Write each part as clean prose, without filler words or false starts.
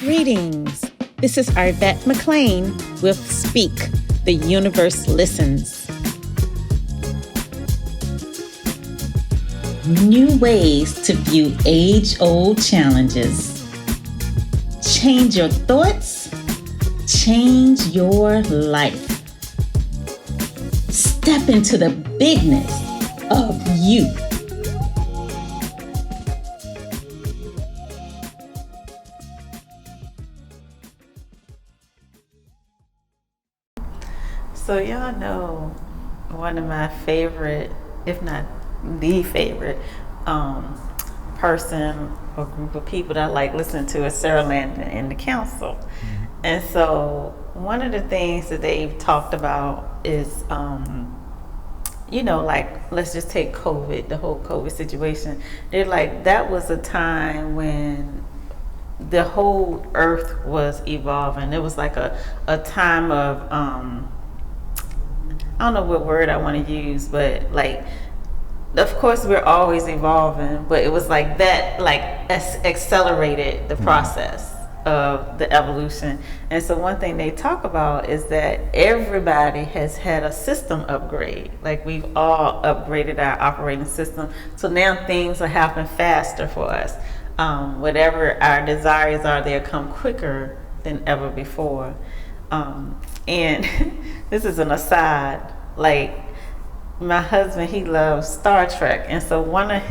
Greetings. This is Arvette McLean with Speak, The Universe Listens. New ways to view age-old challenges. Change your thoughts, change your life. Step into the bigness of you. So y'all know one of my favorite, if not the favorite, person or group of people that I like listening to is Sarah Landon and the Council. Mm-hmm. And so one of the things that they've talked about is, like, let's just take COVID, the whole COVID situation. They're like, that was a time when the whole earth was evolving. It was like a time of, I don't know what word I want to use, but like, of course we're always evolving, but it was like that, like accelerated the process of the evolution. And so one thing they talk about is that everybody has had a system upgrade. Like, we've all upgraded our operating system. So now things are happening faster for us. Whatever our desires are, they'll come quicker than ever before. And this is an aside, like, my husband, he loves Star Trek, and so one of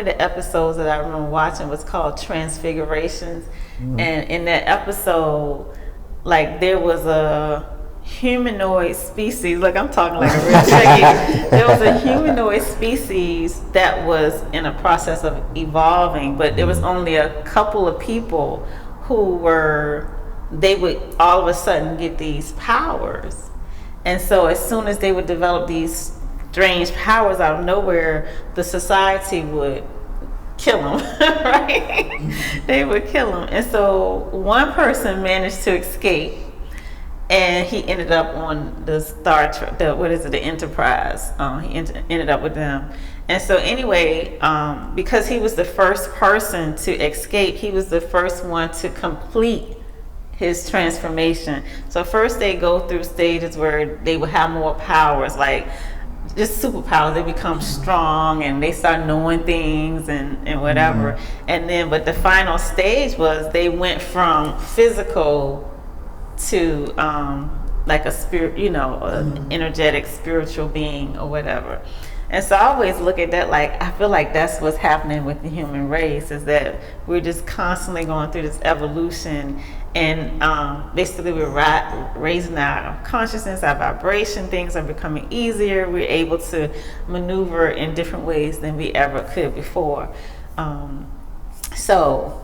the episodes that I remember watching was called Transfigurations. And in that episode, like, there was a humanoid species, like, I'm talking like a real Trekkie. There was a humanoid species that was in a process of evolving, but there was only a couple of people who they would all of a sudden get these powers. And so as soon as they would develop these strange powers out of nowhere, the society would kill them, right? They would kill them. And so one person managed to escape, and he ended up on the Star Trek, the Enterprise. He ended up with them. And so anyway, because he was the first person to escape, he was the first one to complete his transformation. So first they go through stages where they will have more powers, like just superpowers. They become strong and they start knowing things and whatever. And then, but the final stage was they went from physical to like a spirit, an energetic spiritual being or whatever. And so I always look at that, like, I feel like that's what's happening with the human race, is that we're just constantly going through this evolution, and basically we're raising our consciousness, our vibration. Things are becoming easier. We're able to maneuver in different ways than we ever could before. So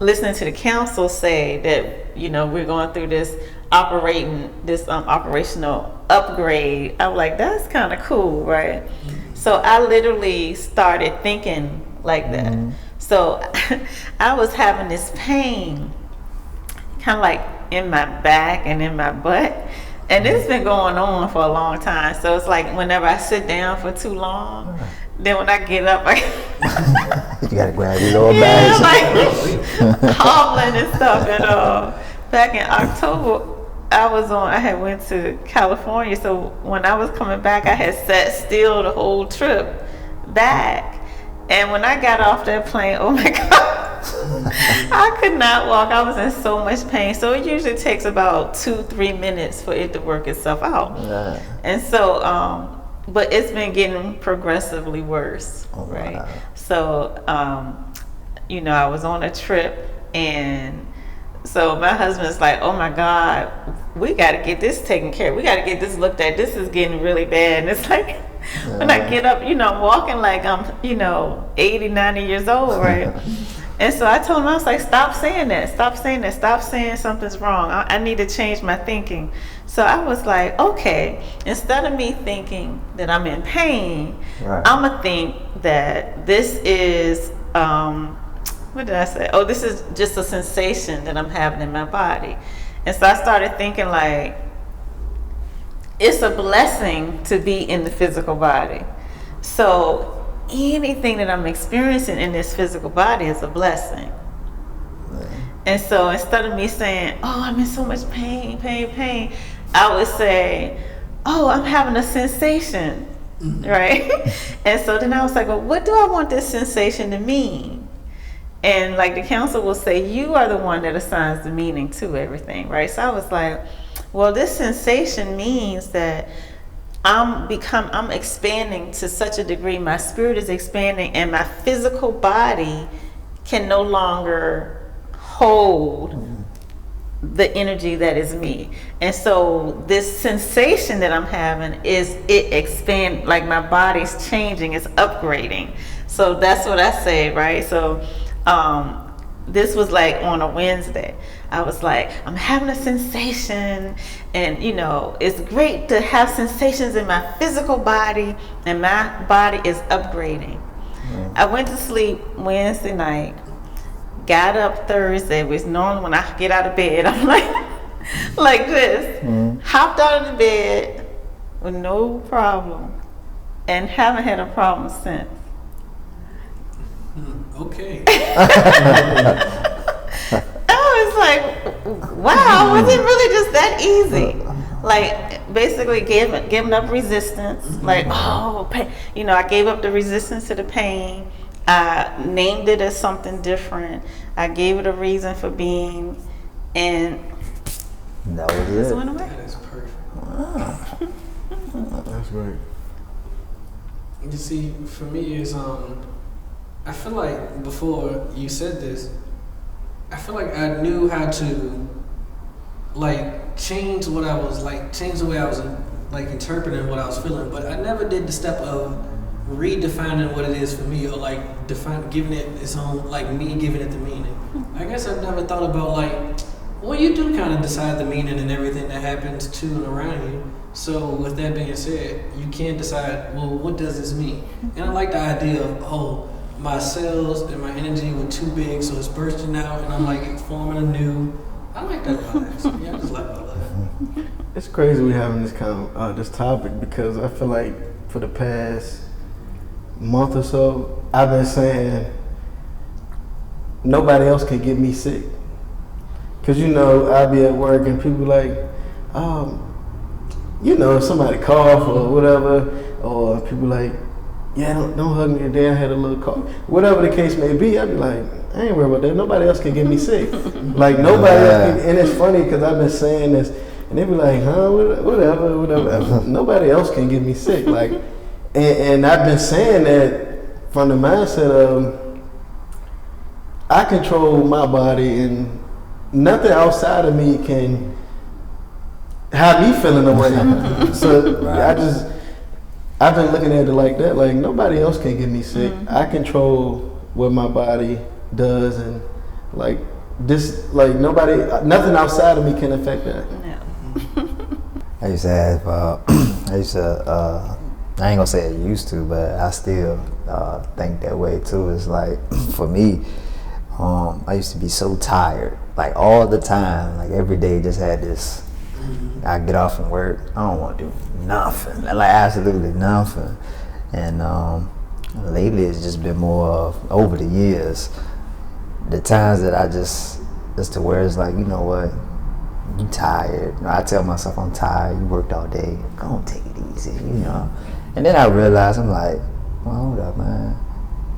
listening to the council say that, we're going through this operational upgrade, I'm like, that's kind of cool, right? So I literally started thinking like that. So I was having this pain kind of like in my back and in my butt, and it's been going on for a long time. So it's like whenever I sit down for too long, then when I get up, you gotta grab your lower back. Like hobbling and stuff. And back in October, I had went to California, so when I was coming back, I had sat still the whole trip back. And when I got off that plane, oh my God, I could not walk. I was in so much pain. So it usually takes about 2-3 minutes for it to work itself out. And so, but it's been getting progressively worse, right? Wow. So, I was on a trip, and so my husband's like, oh my God, we got to get this taken care of. We got to get this looked at. This is getting really bad. And it's like, when I get up, I'm walking like I'm, 80, 90 years old, right? And so I told him, I was like, stop saying that. Stop saying that. Stop saying something's wrong. I need to change my thinking. So I was like, okay, instead of me thinking that I'm in pain, I'm going to think that this is, what did I say? Oh, this is just a sensation that I'm having in my body. And so I started thinking, like, it's a blessing to be in the physical body. So anything that I'm experiencing in this physical body is a blessing. And so instead of me saying, oh, I'm in so much pain, I would say, oh, I'm having a sensation, right? And so then I was like, well, what do I want this sensation to mean? And like the counsel will say, you are the one that assigns the meaning to everything, right? So I was like, well, this sensation means that I'm expanding to such a degree, my spirit is expanding, and my physical body can no longer hold the energy that is me. And so this sensation that I'm having is it expand, like my body's changing, it's upgrading. So that's what I say, right? So this was like on a Wednesday. I was like, I'm having a sensation, and you know, it's great to have sensations in my physical body, and my body is upgrading. I went to sleep Wednesday night, got up Thursday, which normally when I get out of bed, I'm like this, hopped out of the bed with no problem, and haven't had a problem since. Okay. I was like, wow, was it really just that easy? Like basically giving up resistance. Like, oh, pain. You know, I gave up the resistance to the pain. I named it as something different. I gave it a reason for being, and That was it it. went away. That is perfect. Wow. That's right. You see, for me is I feel like before you said this, I feel like I knew how to like change what I was like, change the way I was like interpreting what I was feeling, but I never did the step of redefining what it is for me, or like giving it its own, like me giving it the meaning. I guess I've never thought about like, well, you do kind of decide the meaning and everything that happens to and around you. So with that being said, you can decide, well, what does this mean? And I like the idea of, oh, my cells and my energy were too big, so it's bursting out, and I'm like forming anew. I like that about it. So, yeah, I just like all of that. It's crazy we having this kind of this topic, because I feel like for the past month or so, I've been saying nobody else can get me sick. Cause you know, I'll be at work and people like, you know, somebody cough or whatever, or people like, yeah, don't hug me today, I had a little cough. Whatever the case may be, I'd be like, I ain't worried about that. Nobody else can get me sick. Like nobody else can, and it's funny because I've been saying this, and they be like, huh, whatever. Nobody else can get me sick. Like, and I've been saying that from the mindset of I control my body, and nothing outside of me can have me feeling away. So right. I've been looking at it like that. Like nobody else can get me sick. I control what my body does, and like this, like nothing outside of me can affect that. No. I used to have, I ain't gonna say I used to, but I still think that way too. It's like, for me, I used to be so tired, like all the time, like every day just had this, I get off from work, I don't want to do nothing, like absolutely nothing. And lately it's just been more of, over the years, the times that I just to where it's like, you know what, you tired. You know, I tell myself I'm tired, you worked all day, go on, take it easy, you know. And then I realize, I'm like, well, hold up, man.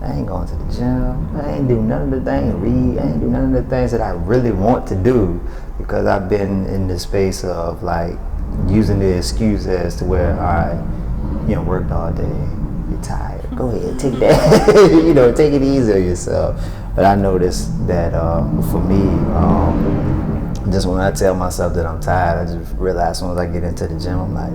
I ain't going to the gym. I ain't do none of the things, read. I ain't do none of the things that I really want to do, because I've been in the space of like using the excuse as to where, all right, you know, worked all day, you're tired. Go ahead, take that. You know, take it easy on yourself. But I noticed that for me, just when I tell myself that I'm tired, I just realize as soon as I get into the gym, I'm like,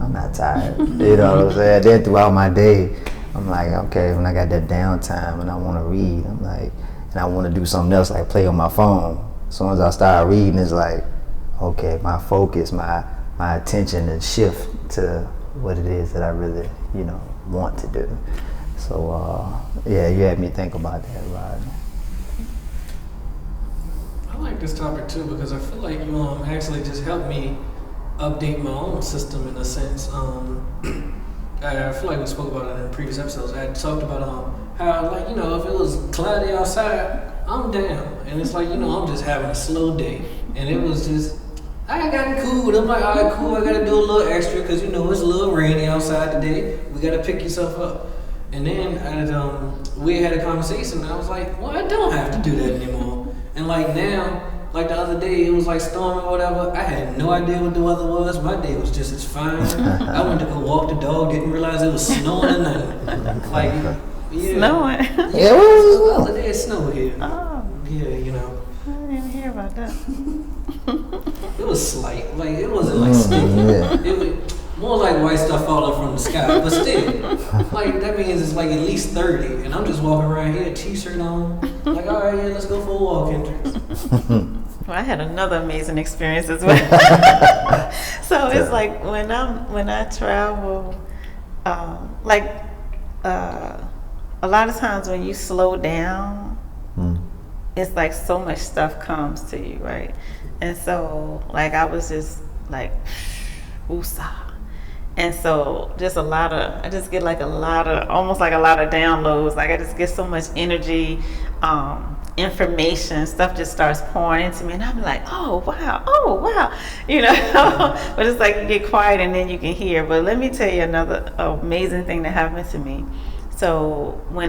I'm not tired. You know what I'm saying? Then throughout my day, I'm like, okay, when I got that downtime and I want to read, I'm like, and I want to do something else, like play on my phone. As soon as I start reading, it's like, okay, my focus, my attention is shift to what it is that I really, you know, want to do. So, yeah, you had me think about that, Rod. I like this topic too, because I feel like you actually just helped me update my own system in a sense. I feel like we spoke about it in previous episodes. I had talked about how, like, you know, if it was cloudy outside, I'm down. And it's like, I'm just having a slow day. And it was just, I got cool. I'm like, all right, cool. I got to do a little extra because, it's a little rainy outside today. We got to pick yourself up. And then we had a conversation, and I was like, well, I don't have to do that anymore. And like now, like the other day, it was like storming or whatever. I had no idea what the weather was. My day was just as fine. I went to go walk the dog, didn't realize it was snowing or nothing. Like, yeah. Snowing. Yeah, The other day it snowed here. Oh, Yeah, I didn't hear about that. it was slight. Like, it wasn't like sticky. Yeah. It was more like white stuff falling from the sky. But still, like, that means it's like at least 30. And I'm just walking around here, t-shirt on. Like, all right, yeah, let's go for a walk, Hendrix. Well, I had another amazing experience as well. So it's like when I travel, a lot of times when you slow down, it's like so much stuff comes to you, right? And so like I was just like, woosah. And so I just get like almost like a lot of downloads. Like I just get so much energy, information, stuff just starts pouring into me. And I'm like, oh wow. But it's like you get quiet and then you can hear. But let me tell you another amazing thing that happened to me. So we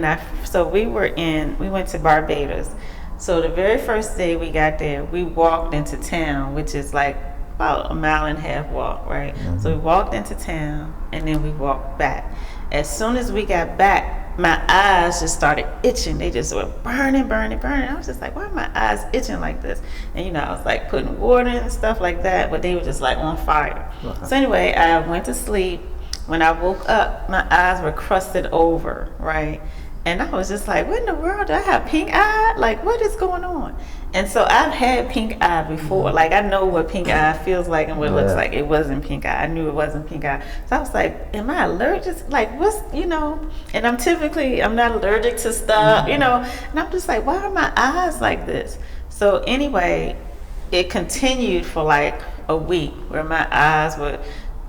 went to Barbados. So the very first day we got there, we walked into town, which is like about a 1.5 mile walk, right? Mm-hmm. So we walked into town and then we walked back. As soon as we got back, my eyes just started itching. They just were burning. I was just like, why are my eyes itching like this? And I was like putting water in and stuff like that, but they were just like on fire. Uh-huh. So anyway, I went to sleep. When I woke up, my eyes were crusted over, right? And I was just like, what in the world? Do I have pink eye? Like, what is going on? And so I've had pink eye before. Like, I know what pink eye feels like and what it looks like. It wasn't pink eye. I knew it wasn't pink eye. So I was like, am I allergic? Like, what's, and I'm not allergic to stuff, And I'm just like, why are my eyes like this? So anyway, it continued for like a week where my eyes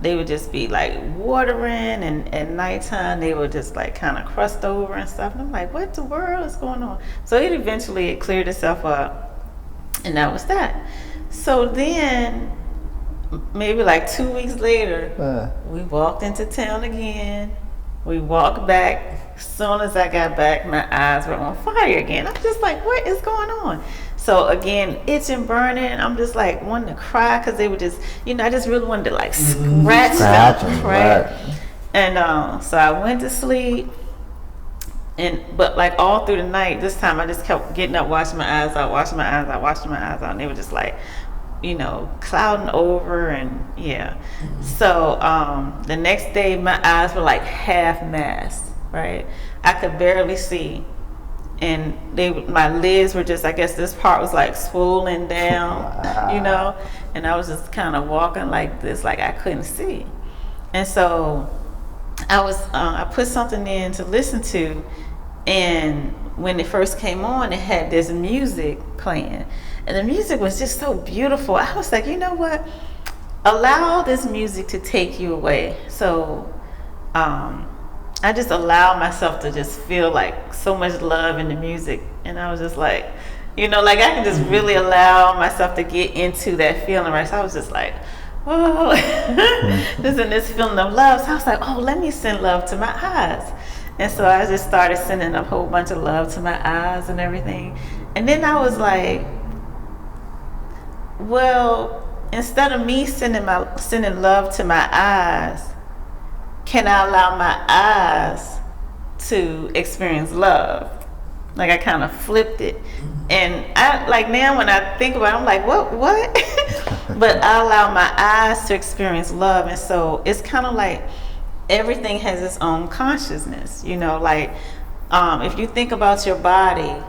they would just be like watering, and at nighttime they would just like kind of crust over and stuff. And I'm like, what the world is going on? So it cleared itself up, and that was that. So then maybe like 2 weeks later, we walked into town again. We walked back. As soon as I got back, my eyes were on fire again. I'm just like, what is going on? So again, itching, burning. I'm just like wanting to cry because they were just, I just really wanted to like scratch them, right? And so I went to sleep, but like all through the night, this time I just kept getting up, washing my eyes out, and they were just like, clouding over, and yeah. So the next day, my eyes were like half masked, right? I could barely see. And my lids were just, I guess this part was like swollen down, and I was just kind of walking like this, like I couldn't see. And so I put something in to listen to, and when it first came on, it had this music playing, and the music was just so beautiful. I was like, you know what? Allow this music to take you away. So, I just allowed myself to just feel like so much love in the music. And I was just like, like I can just really allow myself to get into that feeling, right? So I was just like, oh, this feeling of love. So I was like, oh, let me send love to my eyes. And so I just started sending a whole bunch of love to my eyes and everything. And then I was like, well, instead of me sending love to my eyes, can I allow my eyes to experience love? Like I kind of flipped it. And I like now when I think about it, I'm like, what? But I allow my eyes to experience love. And so it's kind of like everything has its own consciousness, like if you think about your body,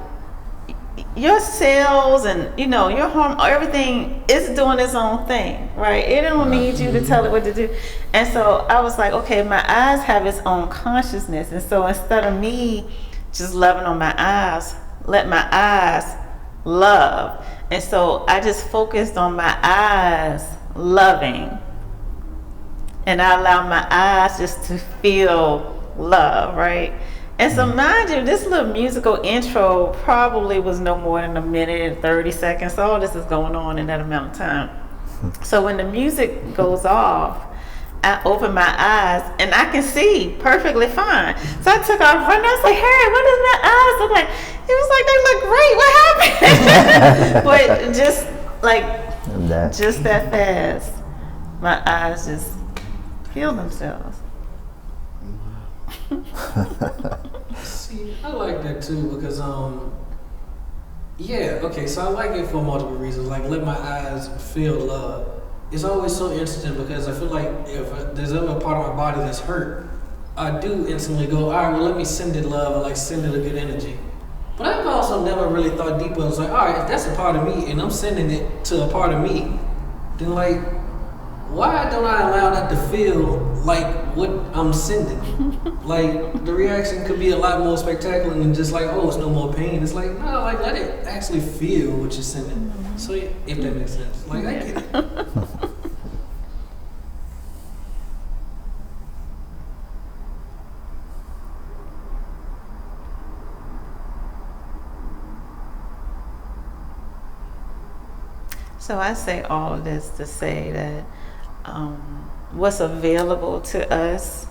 your cells and your hormone, everything is doing its own thing, right? It don't need you to tell it what to do. And so I was like, okay, my eyes have its own consciousness, and so instead of me just loving on my eyes, let my eyes love. And so I just focused on my eyes loving, and I allow my eyes just to feel love, right? And so, mind you, this little musical intro probably was no more than a minute and 30 seconds. So all this is going on in that amount of time. So when the music goes off, I open my eyes and I can see perfectly fine. So I took off running. I was like, Harry, what is my eyes look like? He was like, they look great. What happened? But just like, just that fast, my eyes just healed themselves. See, I like that too because yeah, okay, so I like it for multiple reasons. Like let my eyes feel love. It's always so interesting because I feel like if there's ever a part of my body that's hurt, I do instantly go, all right, well let me send it love or like send it a good energy. But I've also never really thought deeper. It's like, all right, if that's a part of me and I'm sending it to a part of me, then like, why don't I allow that to feel like what I'm sending? Like the reaction could be a lot more spectacular than just like, oh, it's no more pain. It's like, no, like let it actually feel what you're sending. So if that makes sense, like I get it. So I say all of this to say that what's available to us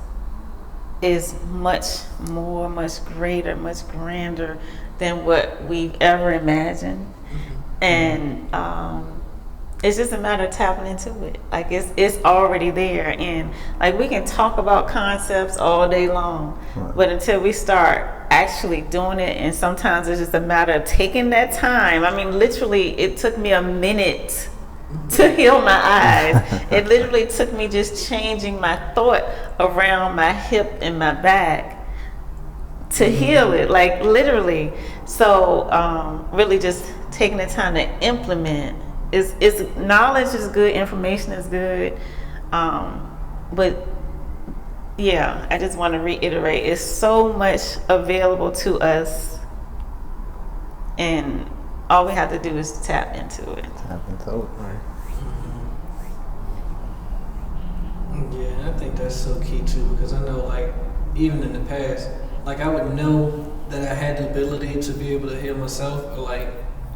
is much more, much greater, much grander than what we've ever imagined. And it's just a matter of tapping into it. Like it's already there, and like we can talk about concepts all day long, but until we start actually doing it, and sometimes it's just a matter of taking that time. I mean, literally, it took me a minute to heal my eyes. It literally took me just changing my thought around my hip and my back to heal it, like literally. So really just taking the time to implement is knowledge is good, information is good, but yeah, I just want to reiterate, it's so much available to us, and all we have to do is tap into it. Yeah, I think that's so key too, because I know like even in the past, like I would know that I had the ability to be able to heal myself, or like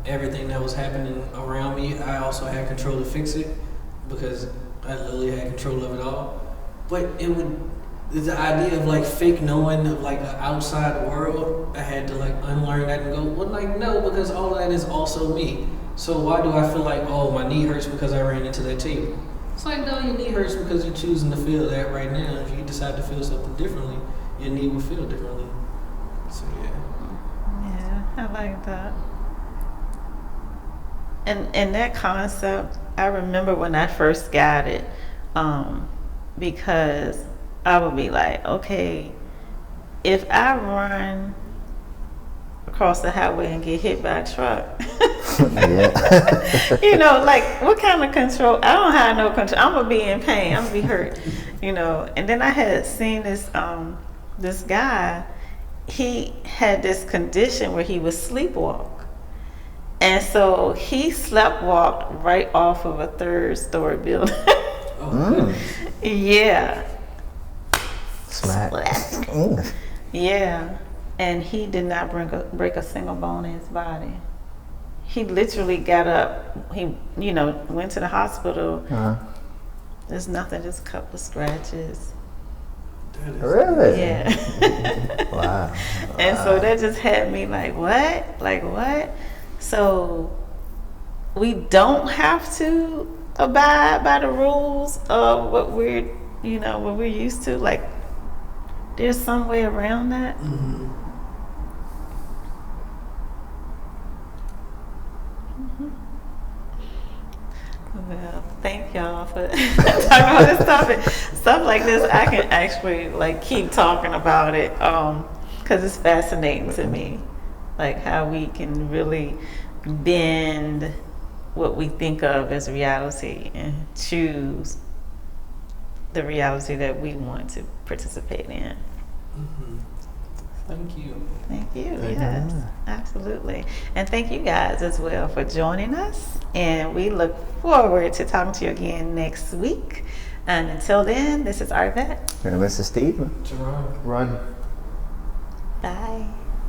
everything that was happening around me, I also had control to fix it because I literally had control of it all. But the idea of like fake knowing of like an outside world, I had to like unlearn that and go, well, like no, because all of that is also me. So why do I feel like, oh, my knee hurts because I ran into that table? It's like, no, your knee hurts because you're choosing to feel that right now. If you decide to feel something differently, your knee will feel differently. So yeah. Yeah, I like that. And that concept, I remember when I first got it, because I would be like, okay, if I run across the highway and get hit by a truck, you know, like what kind of control? I don't have no control. I'm gonna be in pain. I'm gonna be hurt, you know. And then I had seen this this guy. He had this condition where he would sleepwalk. And so he sleptwalked right off of a 3rd-story building. Yeah. Smack. Yeah. And he did not break a single bone in his body. He literally got up. He, you know, went to the hospital. There's nothing, just a couple of scratches. Really? Yeah. Wow. And so that just had me like, what? Like what? So we don't have to abide by the rules of what we're, you know, what we're used to. Like, there's some way around that. Well, thank y'all for talking about this topic. Stuff like this, I can actually like keep talking about it, because it's fascinating to me, like how we can really bend what we think of as reality and choose the reality that we want to participate in. Thank you. Thank you. Thank Yes, absolutely. And thank you guys as well for joining us. And we look forward to talking to you again next week. And until then, this is Arvette. And Mr. Steve. Jerome. Run. Bye.